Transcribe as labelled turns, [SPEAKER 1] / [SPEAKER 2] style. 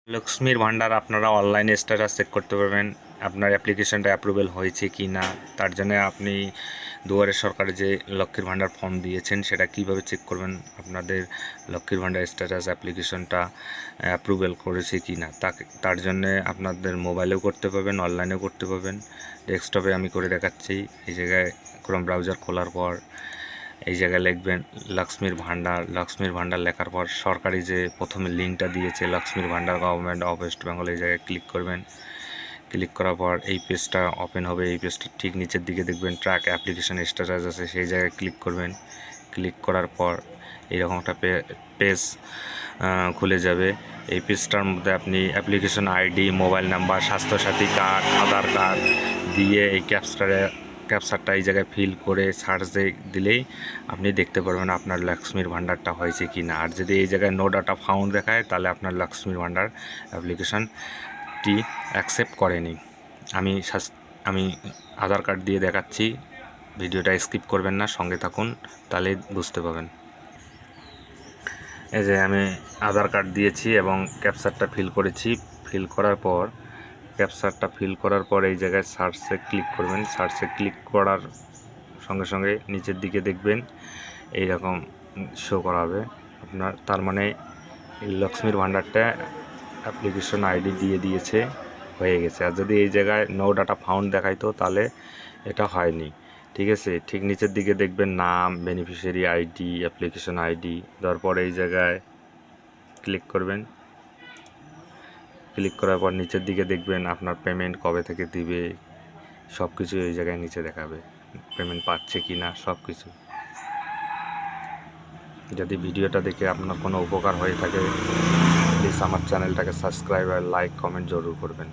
[SPEAKER 1] লক্ষ্মীর ভাণ্ডার আপনারা অনলাইনে স্ট্যাটাস চেক করতে পারবেন আপনার অ্যাপ্লিকেশনটা অ্যাপ্রুভেল হয়েছে কি না। তার জন্য আপনি দুয়ারে সরকারে যে লক্ষ্মীর ভাণ্ডার ফর্ম দিয়েছেন সেটা কিভাবে চেক করবেন আপনাদের লক্ষ্মীর ভাণ্ডার স্ট্যাটাস অ্যাপ্লিকেশনটা অ্যাপ্রুভেল করেছে কি না। তার জন্যে আপনাদের মোবাইলেও করতে পারবেন, অনলাইনেও করতে পারবেন। ডেস্কটপে আমি করে দেখাচ্ছি। এই জায়গায় ক্রোম ব্রাউজার খোলার পর এই জায়গায় লিখবেন লক্ষ্মীর ভাণ্ডার লেখার পর সরকারি যে প্রথমে লিঙ্কটা দিয়েছে লক্ষ্মীর ভাণ্ডার গভর্নমেন্ট অফ ওয়েস্ট বেঙ্গল, এই জায়গায় ক্লিক করবেন। ক্লিক করার পর এই পেজটা ওপেন হবে। এই পেজটা ঠিক নিচের দিকে দেখবেন ট্র্যাক অ্যাপ্লিকেশন স্ট্যাটাস আছে, সেই জায়গায় ক্লিক করবেন। ক্লিক করার পর এইরকম একটা পেজ খুলে যাবে। এই পেজটার মধ্যে আপনি application ID, mobile number, Swasthyasathi card, Aadhaar card দিয়ে এই ক্যাপচারটা এই জায়গায় ফিল করে সার্চ দিলেই আপনি দেখতে পারবেন আপনার লক্ষ্মীর ভাণ্ডারটা হয়েছে কি না। আর যদি এই জায়গায় নো ডাটা ফাউন্ড দেখায় তাহলে আপনার লক্ষ্মীর ভাণ্ডার অ্যাপ্লিকেশনটি অ্যাকসেপ্ট করেনি। আমি আধার কার্ড দিয়ে দেখাচ্ছি, ভিডিওটা স্কিপ করবেন না, সঙ্গে থাকুন, তাহলে বুঝতে পারবেন। এই যে আমি আধার কার্ড দিয়েছি এবং ক্যাপচারটা ফিল করেছি। ক্যাপচারটা ফিল করার পর এই জায়গায় সার্চে ক্লিক করবেন। সার্চে ক্লিক করার সঙ্গে সঙ্গে নিচের দিকে দেখবেন এইরকম শো করা হবে আপনার, তার মানে লক্ষ্মীর ভাণ্ডারটা অ্যাপ্লিকেশন আইডি দিয়ে দিয়েছে, হয়ে গেছে। আর যদি এই জায়গায় নো ডাটা ফাউন্ড দেখাইতো তাহলে এটা হয়নি। ঠিক আছে, ঠিক নিচের দিকে দেখবেন নাম, বেনিফিশিয়ারি আইডি, অ্যাপ্লিকেশন আইডি, তারপর এই জায়গায় ক্লিক করবেন। ক্লিক করার পর নিচের দিকে দেখবেন আপনার পেমেন্ট কবে থেকে দিবে, সব কিছু এই জায়গায় নিচে দেখাবে, পেমেন্ট পাচ্ছে কি না সব কিছু। যদি ভিডিওটা দেখে আপনার কোনো উপকার হয়ে থাকে প্লিজ আমার চ্যানেলটাকে সাবস্ক্রাইব আর লাইক কমেন্ট জরুর করবেন।